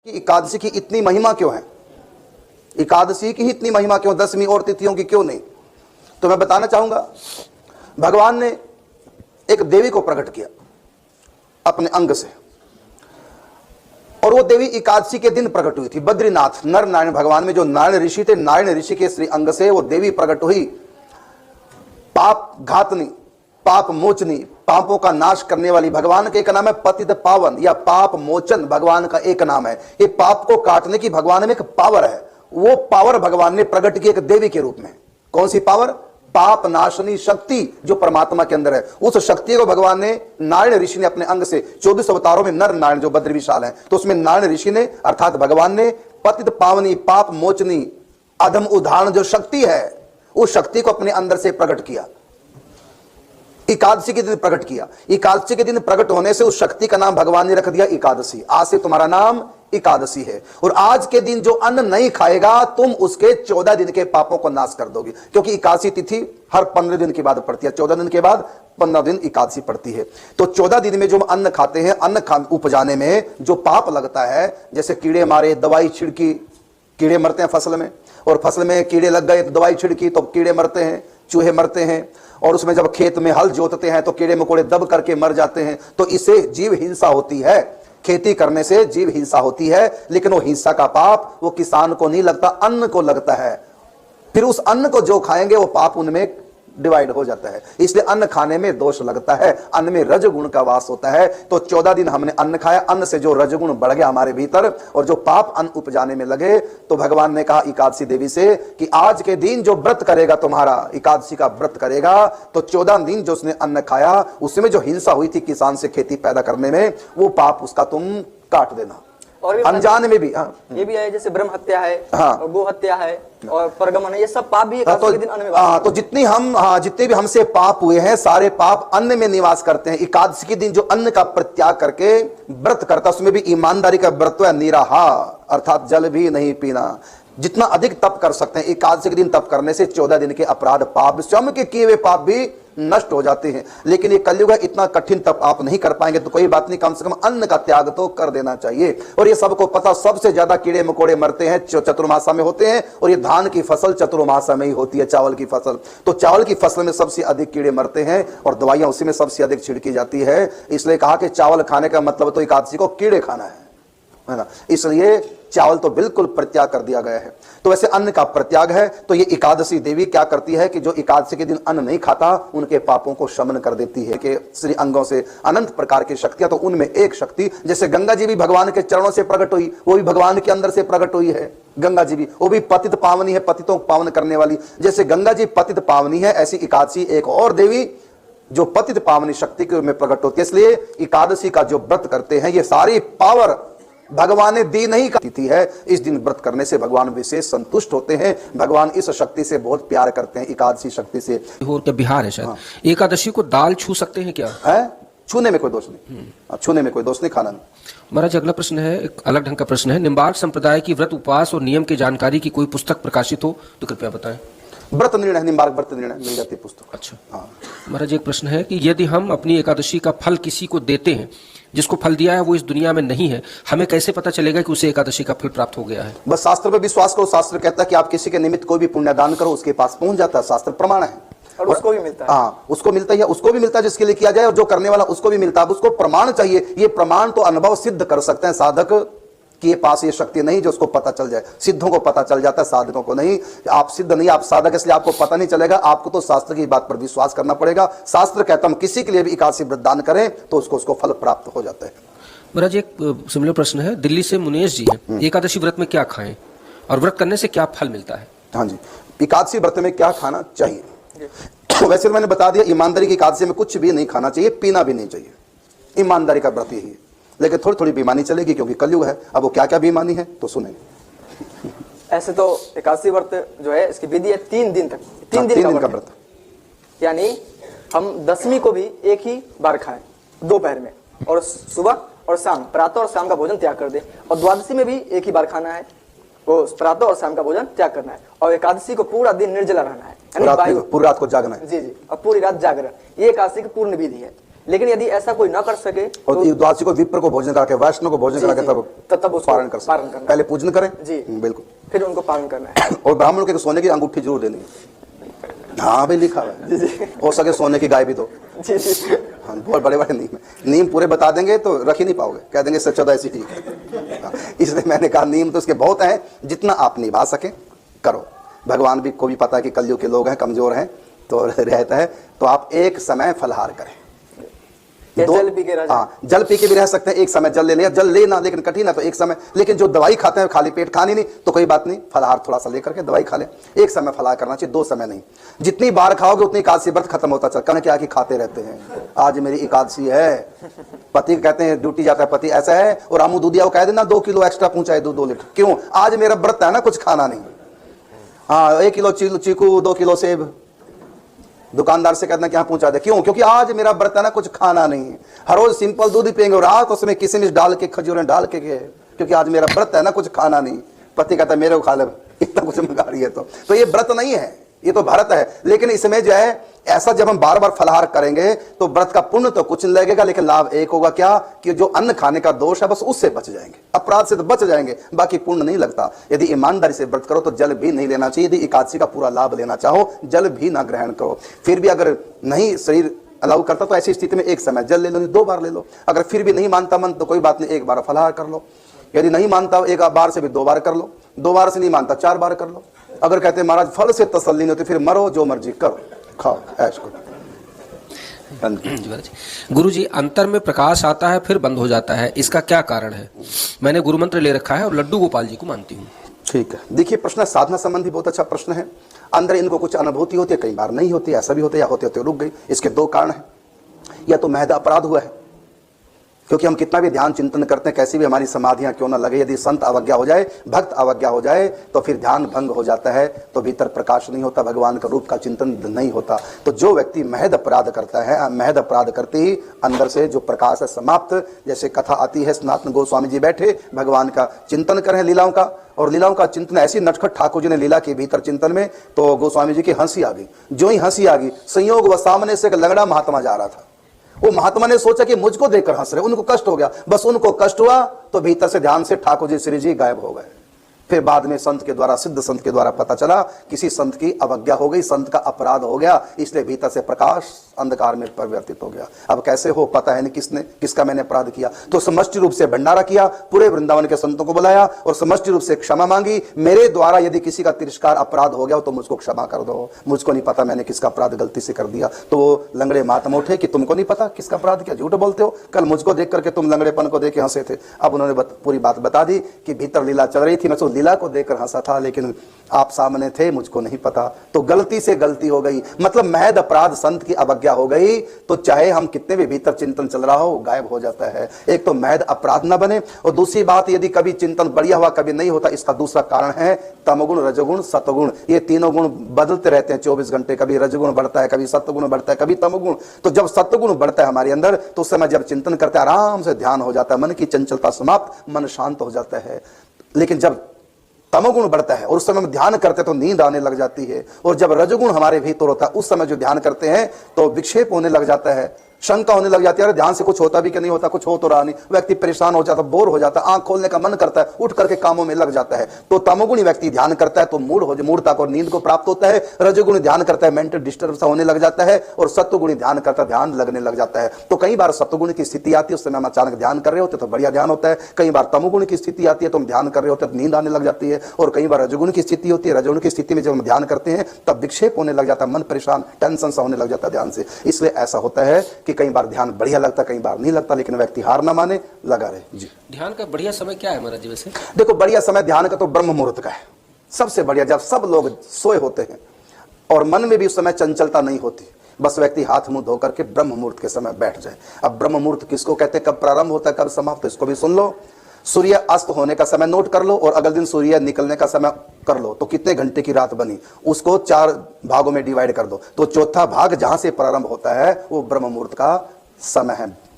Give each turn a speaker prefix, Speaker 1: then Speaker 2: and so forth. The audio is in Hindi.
Speaker 1: कि एकादशी की इतनी महिमा क्यों है, एकादशी की ही इतनी महिमा क्यों, दसवीं और तिथियों की क्यों नहीं। तो मैं बताना चाहूंगा, भगवान ने एक देवी को प्रकट किया अपने अंग से, और वो देवी एकादशी के दिन प्रकट हुई थी। बद्रीनाथ नर नारायण भगवान में जो नारायण ऋषि थे, नारायण ऋषि के श्री अंग से वो देवी प्रकट हुई। पाप घातनी, पाप मोचनी, पापों का नाश करने वाली। भगवान का एक नाम है पतित पावन या पाप मोचन, भगवान का एक नाम है। ये पाप को काटने की भगवान में एक पावर है, वो पावर भगवान ने प्रकट की एक देवी के रूप में। कौन सी पावर? पाप नाशनी शक्ति जो परमात्मा के अंदर है। उस शक्ति को भगवान ने, नारायण ऋषि ने अपने अंग से, 24 अवतारों में नर नारायण जो बद्री विशाल है, तो उसमें नारायण ऋषि ने अर्थात भगवान ने पतित पावनी, पाप मोचनी, अधम उदाहरण जो शक्ति है, उस शक्ति को अपने अंदर से प्रकट किया। एकादशी के दिन प्रकट किया। एकादशी के दिन प्रकट होने से उस शक्ति का नाम भगवान ने रख दिया एकादशी। आज से तुम्हारा नाम एकादशी है। और आज के दिन जो अन्न नहीं खाएगा, तुम उसके 14 दिन के पापों को नाश कर दोगे, क्योंकि एकादशी तिथि हर 15 दिन के बाद पड़ती है। 14 दिन के बाद 15 दिन एकादशी पड़ती है। तो 14 दिन में जो हम अन्न खाते हैं, अन्न उपजाने में जो पाप लगता है, जैसे कीड़े मारे, दवाई छिड़की, कीड़े मरते हैं फसल में, और फसल में कीड़े लग गए तो दवाई छिड़की तो कीड़े मरते हैं, चूहे मरते हैं। और उसमें जब खेत में हल जोतते हैं तो कीड़े मकोड़े दब करके मर जाते हैं। तो इससे जीव हिंसा होती है, खेती करने से जीव हिंसा होती है। लेकिन वो हिंसा का पाप वो किसान को नहीं लगता, अन्न को लगता है। फिर उस अन्न को जो खाएंगे वो पाप उनमें डिवाइड हो जाता है। इसलिए अन्न खाने में दोष लगता है, अन्न में रजगुण का वास होता है। तो 14 दिन हमने अन्न खाया, अन्न से जो रजगुण बढ़ गया हमारे भीतर, और जो पाप अन्न उपजाने में लगे, तो भगवान ने कहा एकादशी देवी से कि आज के दिन जो व्रत करेगा, तुम्हारा एकादशी का व्रत करेगा, तो 14 दिन जो उसने अन्न खाया, उसमें जो हिंसा हुई थी किसान से खेती पैदा करने में, वो पाप उसका तुम काट देना।
Speaker 2: और
Speaker 1: अनजान में भी
Speaker 2: ये भी है, जैसे ब्रह्म हत्या है,
Speaker 1: हाँ,
Speaker 2: गो हत्या है और परगमन है, ये सब पाप भी एकादशी के दिन अन्न में
Speaker 1: तो जितने भी हमसे पाप हुए हैं, सारे पाप अन्न में निवास करते हैं। एकादशी के दिन जो अन्न का परित्याग करके व्रत करता, उसमें भी ईमानदारी का व्रत है, निराहार अर्थात जल भी नहीं पीना। जितना अधिक तप कर सकते हैं, एकादशी के दिन तप करने से 14 दिन के अपराध पाप, स्वयं के किए हुए पाप भी नष्ट हो जाते हैं। लेकिन ये कलयुग है, इतना कठिन तप आप नहीं कर पाएंगे, तो कोई बात नहीं, कम से कम अन्न का त्याग तो कर देना चाहिए। और ये सबको पता, सबसे ज्यादा कीड़े मकोड़े मरते हैं चतुर्मासा में होते हैं, और ये धान की फसल चतुर्मासा में ही होती है, चावल की फसल। तो चावल की फसल में सबसे अधिक कीड़े मरते हैं और दवाइयां उसी में सबसे अधिक छिड़की जाती है। इसलिए कहा कि चावल खाने का मतलब तो एकादशी को कीड़े खाना है ना, इसलिए चावल तो बिल्कुल परित्याग कर दिया गया है। तो वैसे अन्न का परित्याग है। तो ये एकादशी देवी क्या करती है कि जो एकादशी के दिन अन्न नहीं खाता, उनके पापों को शमन कर देती है। कि श्री अंगों से अनंत प्रकार की शक्तियां, तो उनमें एक शक्ति, जैसे गंगा जी भी भगवान के चरणों से प्रकट हुई, वो भी भगवान के अंदर से प्रकट हुई है। गंगा जी भी, वो भी पतित पावनी है, पतितों को पावन करने वाली। जैसे गंगा जी पतित पावनी है, ऐसी एकादशी एक और देवी जो पतित पावनी शक्ति के में प्रकट होती है। इसलिए एकादशी का जो व्रत करते हैं, ये सारी पावर भगवान ने दी नहीं करती है। इस दिन व्रत करने से भगवान विशेष संतुष्ट होते हैं। भगवान इस शक्ति से बहुत प्यार करते हैं, एकादशी शक्ति से।
Speaker 3: बिहार है शायद, एकादशी को दाल छू सकते हैं क्या?
Speaker 1: है, छूने में कोई दोष नहीं, छूने में कोई दोष नहीं, खाना नहीं।
Speaker 3: महाराज अगला प्रश्न है, एक अलग ढंग का प्रश्न है। निम्बार्क संप्रदाय की व्रत उपवास और नियम की जानकारी की कोई पुस्तक प्रकाशित हो तो कृपया बताएं।
Speaker 1: व्रत निर्णय, निम्बार्क व्रत निर्णय मिल जाती है पुस्तक।
Speaker 3: अच्छा, हाँ महाराज एक प्रश्न है कि यदि हम अपनी एकादशी का फल किसी को देते हैं, जिसको फल दिया है वो इस दुनिया में नहीं है, हमें कैसे पता चलेगा कि उसे एकादशी का फल प्राप्त हो गया है?
Speaker 1: बस शास्त्र पर विश्वास करो। शास्त्र कहता है कि आप किसी के निमित्त कोई भी पुण्य दान करो, उसके पास पहुंच जाता है, शास्त्र प्रमाण है।
Speaker 2: और उसको भी मिलता है।
Speaker 1: हाँ, उसको मिलता है, उसको भी मिलता है जिसके लिए किया जाए, और जो करने वाला उसको भी मिलता है। उसको प्रमाण चाहिए। ये प्रमाण तो अनुभव सिद्ध कर सकते हैं साधक के पास ये शक्ति नहीं जो उसको पता चल जाए। सिद्धों को पता चल जाता है, साधकों को नहीं। आप सिद्ध नहीं, आप साधक, इसलिए आपको पता नहीं चलेगा। आपको तो शास्त्र की बात पर विश्वास करना पड़ेगा। शास्त्र कहता हम किसी के लिए भी एकादशी व्रत दान करें तो उसको फल प्राप्त हो जाता है।
Speaker 3: महाराज एक सिमिलर प्रश्न है, दिल्ली से मुनेश जी हैं, एकादशी व्रत में क्या खाएं और व्रत करने से क्या फल मिलता है?
Speaker 1: हाँ जी, एकादशी व्रत में क्या खाना चाहिए? वैसे तो मैंने बता दिया, ईमानदारी की एकादशी में कुछ भी नहीं खाना चाहिए, पीना भी नहीं चाहिए। ईमानदारी का व्रत यही है। लेकिन थोड़ी थोड़ी बेईमानी चलेगी, क्योंकि कलयुग है। अब वो क्या क्या बेईमानी है तो सुने।
Speaker 2: ऐसे तो एकादशी व्रत जो है, इसकी विधि है 3 दिन तक, 3 दिन का व्रत। यानी हम दसवीं को भी एक ही बार खाएं, दोपहर में, और सुबह और शाम, प्रातः और शाम का भोजन त्याग कर दे। और द्वादशी में भी एक ही बार खाना है, वो प्रातः और शाम का भोजन त्याग करना है। और एकादशी को पूरा दिन निर्जला रहना है,
Speaker 1: पूरी रात को जागना है।
Speaker 2: जी जी, और पूरी रात जागरण, ये एकादशी की पूर्ण विधि है। लेकिन यदि ऐसा कोई ना कर सके
Speaker 1: और द्वादशी को विप्र को भोजन करा के, वैष्णव को भोजन करा के
Speaker 2: तब उसको
Speaker 1: पारण कर सकते हैं। पहले पूजन करें
Speaker 2: जी,
Speaker 1: बिल्कुल,
Speaker 2: फिर उनको पालन करना है।
Speaker 1: और ब्राह्मण के सोने की अंगूठी जरूर देनी है। हाँ भाई लिखा हुआ है, हो सके सोने की गाय भी दो। हाँ, बहुत बड़े बड़े नीम पूरे बता देंगे तो रख ही नहीं पाओगे, कह देंगे इससे 14 ऐसी ठीक है। इसलिए मैंने कहा नीम तो उसके बहुत हैं, जितना आप निभा सके करो। भगवान भी को भी पता है कि कलयुग के लोग हैं, कमजोर हैं, तो रहता है तो आप एक समय फलहार करें।
Speaker 2: जल पी के रह,
Speaker 1: हाँ जल पी के भी रह सकते हैं, एक समय जल ले लिया, जल लेना लेकिन कठिन है तो एक समय, लेकिन जो दवाई खाते हैं खाली पेट खानी नहीं तो कोई बात नहीं, फलहार थोड़ा सा लेकर के दवाई खा ले। एक समय फलहार करना चाहिए, 2 समय नहीं। जितनी बार खाओगे उतनी एकादशी व्रत खत्म होता चल। कहने क्या कि खाते रहते हैं, आज मेरी एकादशी है, पति कहते हैं ड्यूटी जाता है पति, ऐसा है, और रामू दूधिया को कह देना 2 किलो एक्स्ट्रा पहुंचाए, 2 लीटर, क्यों? आज मेरा व्रत है ना, कुछ खाना नहीं। हाँ 1 किलो चीकू, 2 किलो सेब, दुकानदार से कहना क्या पहुंचा दे, क्यों? क्योंकि आज मेरा व्रत है ना, कुछ खाना नहीं। हर रोज सिंपल दूध ही पियेंगे और रात उसमें किशमिश डाल के, खजूरें डाल के, क्योंकि आज मेरा व्रत है ना, कुछ खाना नहीं। पति कहता है मेरे को खा ले, इतना कुछ मंगा रही है तो ये व्रत नहीं है, ये तो भरत है। लेकिन इसमें जो है ऐसा जब हम बार बार फलहार करेंगे तो व्रत का पुण्य तो कुछ नहीं लगेगा, लेकिन लाभ एक होगा, क्या कि जो अन्न खाने का दोष है बस उससे बच जाएंगे, अपराध से तो बच जाएंगे, बाकी पुण्य नहीं लगता। यदि ईमानदारी से व्रत करो तो जल भी नहीं लेना चाहिए। यदि एकादशी का पूरा लाभ लेना चाहो जल भी ना ग्रहण करो। फिर भी अगर नहीं शरीर अलाउ करता तो ऐसी स्थिति में एक समय जल ले लो, 2 बार ले लो। अगर फिर भी नहीं मानता मन तो कोई बात नहीं, 1 बार फलहार कर लो। यदि नहीं मानता 1 बार से भी 2 बार कर लो, 2 बार से नहीं मानता 4 बार कर लो। अगर कहते हैं महाराज फल से तसल्ली नहीं होती, फिर मरो, जो मर्जी करो, खाओ ऐश करो।
Speaker 3: गुरु जी, अंतर में प्रकाश आता है फिर बंद हो जाता है, इसका क्या कारण है? मैंने गुरु मंत्र ले रखा है और लड्डू गोपाल जी को मानती हूँ।
Speaker 1: ठीक है, देखिए प्रश्न साधना संबंधी बहुत अच्छा प्रश्न है। अंदर इनको कुछ अनुभूति होती है, कई बार नहीं होती, ऐसा भी होता है, या होते होते रुक गई। इसके 2 कारण हैं, या तो महज अपराध हुआ है, क्योंकि हम कितना भी ध्यान चिंतन करते हैं, कैसी भी हमारी समाधियां क्यों ना लगे, यदि संत अवज्ञा हो जाए, भक्त अवज्ञा हो जाए तो फिर ध्यान भंग हो जाता है, तो भीतर प्रकाश नहीं होता, भगवान का रूप का चिंतन नहीं होता। तो जो व्यक्ति महज अपराध करता है, महज अपराध करते ही अंदर से जो प्रकाश है समाप्त। जैसे कथा आती है, सनातन गोस्वामी जी बैठे भगवान का चिंतन करें लीलाओं का, और लीलाओं का चिंतन ऐसी नटखट ठाकुर जी ने लीला के भीतर चिंतन में, तो गोस्वामी जी की हंसी आ गई। जो ही हंसी आ गई, संयोग व सामने से एक लंगड़ा महात्मा जा रहा था। वो महात्मा ने सोचा कि मुझको देखकर हंस रहे, उनको कष्ट हो गया, बस उनको कष्ट हुआ तो भीतर से ध्यान से ठाकुर जी श्री जी गायब हो गए। फिर बाद में संत के द्वारा, सिद्ध संत के द्वारा पता चला किसी संत की अवज्ञा हो गई, संत का अपराध हो गया, इसलिए भीतर से प्रकाश अंधकार में परिवर्तित हो गया। अब कैसे हो पता है नहीं किसने, किसका मैंने अपराध किया। तो समष्टि रूप से भंडारा किया, पूरे वृंदावन के संतों को बुलाया और समष्टि रूप से क्षमा मांगी। मेरे द्वारा यदि किसी का तिरस्कार अपराध हो गया तो मुझको क्षमा कर दो, मुझको नहीं पता मैंने किसका अपराध गलती से कर दिया। तो वो लंगड़े महात्मा उठे कि तुमको नहीं पता किसका अपराध किया, झूठ बोलते हो, कल मुझको देख करके तुम लंगड़ेपन को देख के हंसे थे। अब उन्होंने पूरी बात बता दी कि भीतर लीला चल रही थी, मैं तो लीला को देखकर हंसा था, लेकिन आप सामने थे, मुझको नहीं पता। तो गलती से गलती हो गई, मतलब महज अपराध, संत की अवज्ञा हो गई, तो चाहे हम कितने भी भीतर चिंतन चल रहा हो गायब हो जाता है। एक तो महज अपराध न बने, और दूसरी बात यदि कभी चिंतन बढ़िया हुआ कभी नहीं होता, इसका दूसरा कारण है तमोगुण, रजोगुण, सतोगुण। ये तीनों गुण बदलते रहते हैं 24 घंटे, कभी रजोगुण बढ़ता है, कभी सतोगुण बढ़ता है, कभी तमोगुण। तो जब सतोगुण बढ़ता है हमारे अंदर तो उस समय जब चिंतन करते हैं आराम से ध्यान हो जाता है, मन की चंचलता समाप्त, मन शांत हो जाता है। लेकिन जब तमोगुण बढ़ता है और उस समय ध्यान करते तो नींद आने लग जाती है, और जब रजोगुण हमारे भीतर होता है उस समय जो ध्यान करते हैं तो विक्षेप होने लग जाता है, शंका होने लग जाती है, अरे ध्यान से कुछ होता भी कि नहीं होता, कुछ हो तो रहा नहीं। व्यक्ति परेशान हो जाता, बोर हो जाता, आंख खोलने का मन करता है, उठ करके कामों में लग जाता है। तो तमोगुणी व्यक्ति ध्यान करता है तो मूढ़ता को, नींद को प्राप्त होता है। रजोगुणी ध्यान करता है मेंटल डिस्टर्ब होने लग जाता है, और सत्वगुणी ध्यान करता है ध्यान लगने लग जाता है। तो कई बार सत्वगुण की स्थिति आती है, उस समय हम अचानक ध्यान कर रहे होते तो बढ़िया ध्यान होता है। कई बार तमोगुण की स्थिति आती है तो हम ध्यान कर रहे होते तो नींद आने लग जाती है, और कई बार रजोगुण की स्थिति होती है, रजोगुण की स्थिति में जब हम ध्यान करते हैं तब विक्षेप होने लग जाता है, मन परेशान, टेंशन सा होने लग जाता है ध्यान से। इसलिए ऐसा होता है कि कई बार ध्यान बढ़िया लगता, कई बार नहीं लगता, लेकिन व्यक्ति हार ना माने, लगा रहे। जी,
Speaker 3: ध्यान का बढ़िया समय क्या है महाराज जी वैसे?
Speaker 1: देखो बढ़िया समय ध्यान का तो ब्रह्म मुहूर्त का है, सबसे बढ़िया, जब सब लोग सोए होते हैं और मन में भी उस समय चंचलता नहीं होती, बस व्यक्ति हाथ मुंह धो करके ब्रह्म मुहूर्त के समय बैठ जाए। अब ब्रह्म मुहूर्त किसको कहते हैं, कब प्रारंभ होता है कब समाप्त, इसको भी सुन लो। सूर्य अस्त होने का समय नोट कर लो और अगले दिन सूर्य निकलने का समय कर लो, तो कितने घंटे की रात बनी, उसको 4 भागों में डिवाइड कर दो, तो चौथा भाग जहां से प्रारंभ होता है वो ब्रह्म मुहूर्त का समय है।